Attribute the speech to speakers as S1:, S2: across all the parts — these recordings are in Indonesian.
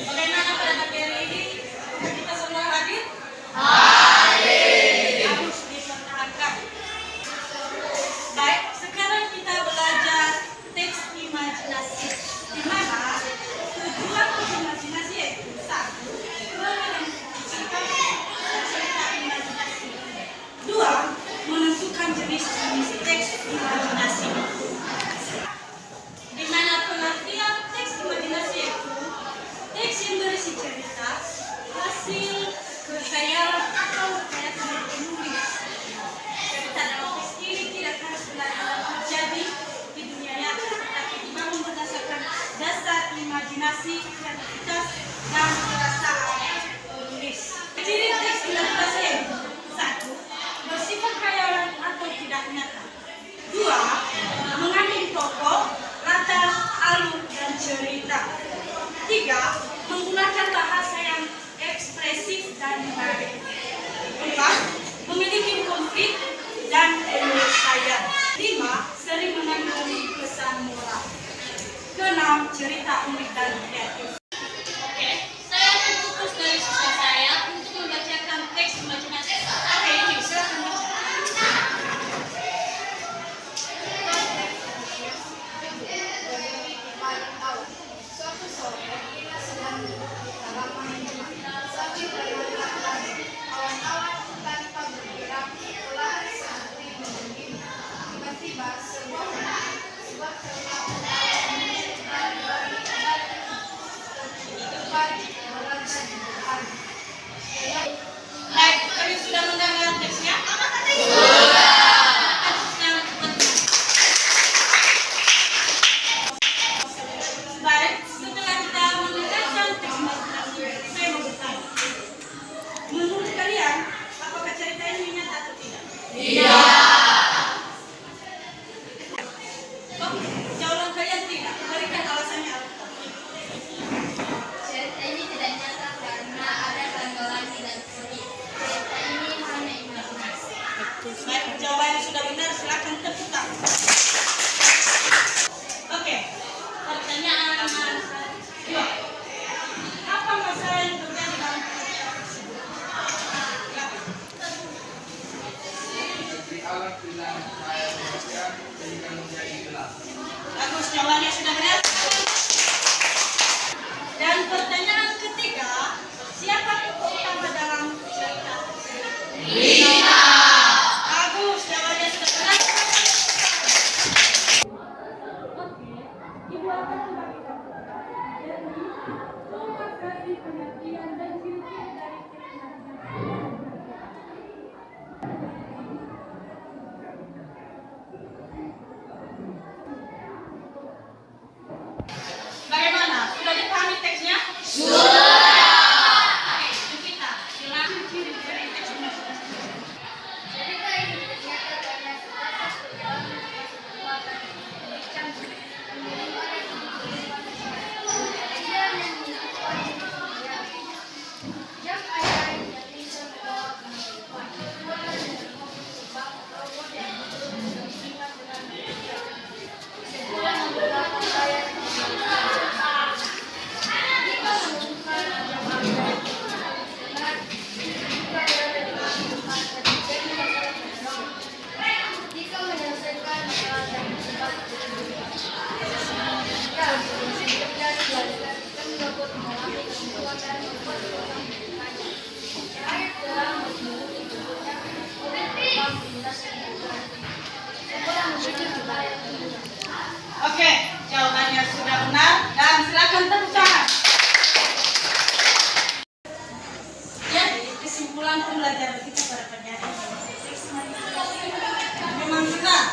S1: Bagaimana pada pagi hari ini? Kita semua hadir? Harus dipertahankan. Baik, sekarang kita belajar teks imajinasi. Di mana tujuan imajinasi yaitu satu, menentukan cerita imajinasi. Dua, menentukan jenis-jenis teks imajinasi. Di mana pengertian teks imajinasi yaitu teks yang berisi cerita, hasil berkhayalan atau rekayasa penulis. Cerita dalam teks ini tidak harus benar-benar terjadi di dunia nyata, tetapi dibangun berdasarkan dasar imajinasi, kreativitas, dan perasaan penulis. Ciri teks imajinasi yaitu satu, bersifat khayalan atau tidak nyata. Dua, mengandung tokoh, latar, alur, dan cerita. Tiga, menggunakan bahasa yang ekspresif dan menarik. Empat, memiliki konflik dan penyelesaian. Lima, sering mengandung pesan moral. Keenam, cerita unik dan kreatif. Oke, saya akan fokus dari sisi saya untuk membacakan teks imajinasi. Oke, ini silakan baca.
S2: Suatu sore, kita sedang duduk di halaman rumah sambil bermain-main. Awan-awan tanpa bergerak telah seperti mendung. Tiba-tiba sebuah kereta menyebutkan dari depan berada di depan.
S1: Baik, kalian sudah mendengar teksnya? Baik, setelah kita mendengarkan teks imajinasi, saya mau bertanya. Menurut kalian, apakah cerita ini nyata atau tidak? Oke, jawaban kalian tidak. Berikan alasannya apa?
S2: Cerita ini tidak nyata karena ada tanggalan dan seni. Cerita ini hanya imajinasi.
S1: Baik, jawabannya sudah benar. Silakan tepuk tangan. Oke, pertanyaan dua. Apa masalah yang terjadi dalam cerita tersebut?
S3: Alat dengan saya buatkan sehingga menjadi gelap.
S1: Bagus, jawabannya sudah benar. Dan pertanyaan ketiga, siapa tokoh utama dalam cerita tersebut?
S2: Rina.
S1: Bagus, jawabannya sudah benar. Oke, ibu akan membagikan cerita. Jadi, tolong kasih pengertian dan ciri-ciri dari teks imajinasi. Bagaimana? Sudah dipahami teksnya? Oke, Jupita, silakan ciri dari teks imajinasi.
S2: Cerita ini ternyata karena terdapat perjalanan masa kekuatan yang canggih. Kemudian ada kehidupan dia menentukan dunia. Jam air yang bisa membawa kehidupan. Suara dan mobil terbang, robot yang berhubungan dengan manusia. Sebuah menggunakan layar jika menemukan jam air benar, jika berada di kehidupan terjadi masalah ekonomi. Jika menyelesaikan masalah dan sebab ya, terjadi belajar dan dapat mengalami kebutuhan dan membuat orang melakukannya. Air telah memenuhi tubuhnya, mobil terbang lintas kehidupan. Sebuah memberikan wilayah kehidupan.
S1: Oke, jawabannya sudah benar dan silakan tepuk tangan. Jadi, kesimpulan pembelajaran kita pada pagi hari ini, memang benar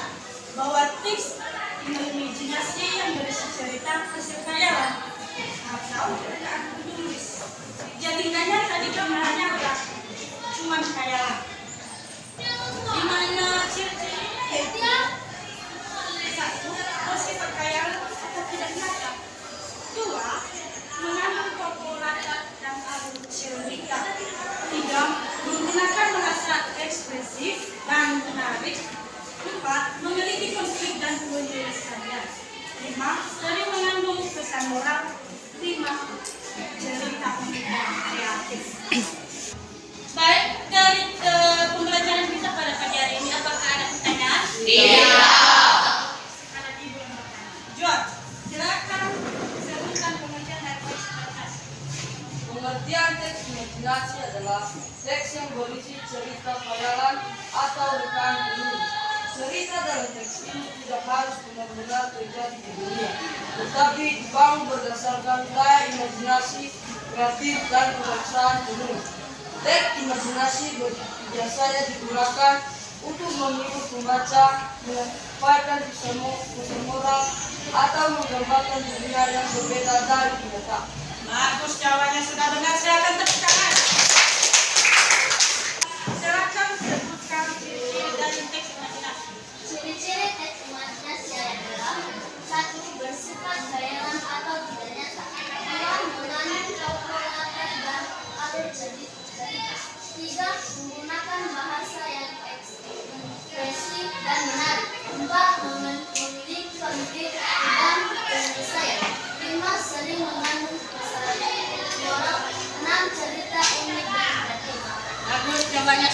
S1: bahwa teks imajinasi yang berisi cerita hasil khayalan atau rekaan penulis. Jadi nggak nyata di gambarannya adalah cuma khayalan. Di mana ciri-cirinya yaitu satu, bersifat khayalan atau tidak nyata. Dua, mengandung tokoh latar dan alur cerita. Tiga, menggunakan bahasa ekspresif dan menarik. Empat, memiliki konflik dan penyelesaian. Lima, sering mengandung pesan moral. Lima, cerita unik dan kreatif. Baik, dari pembelajaran kita pada pagi hari ini, apakah ada pertanyaan? Ada di belum bertanya. John, silakan sebutkan pengertian dari teks imajinasi.
S4: Pengertian teks imajinasi adalah teks yang berisi cerita khayalan atau rekaan penulis. Cerita dalam teks ini tidak harus benar-benar terjadi di dunia, tetapi dibangun berdasarkan daya imajinasi, kreatif, dan kemaksaan penulis. Teks imajinasi biasanya digunakan untuk menghibur pembaca, menyampaikan pesan moral, atau menggambarkan dunia yang berbeda dari kenyataan.
S1: Bagus, jawabannya sudah benar. Silakan tepuk tangan. Silakan sebutkan ciri-ciri dari teks imajinasi.
S2: Ciri-ciri teks imajinasi adalah: 1. Bersifat khayalan atau tidak nyata. 2. Mengandung tokoh latar dan alur cerita. 3. Menggunakan bahasa yang ekspresif dan menarik. 4. Memiliki konflik dan penyelesaian. 5. Sering mengandung pesan moral. 6. Cerita unik dan kreatif.
S1: Bagus, jawabannya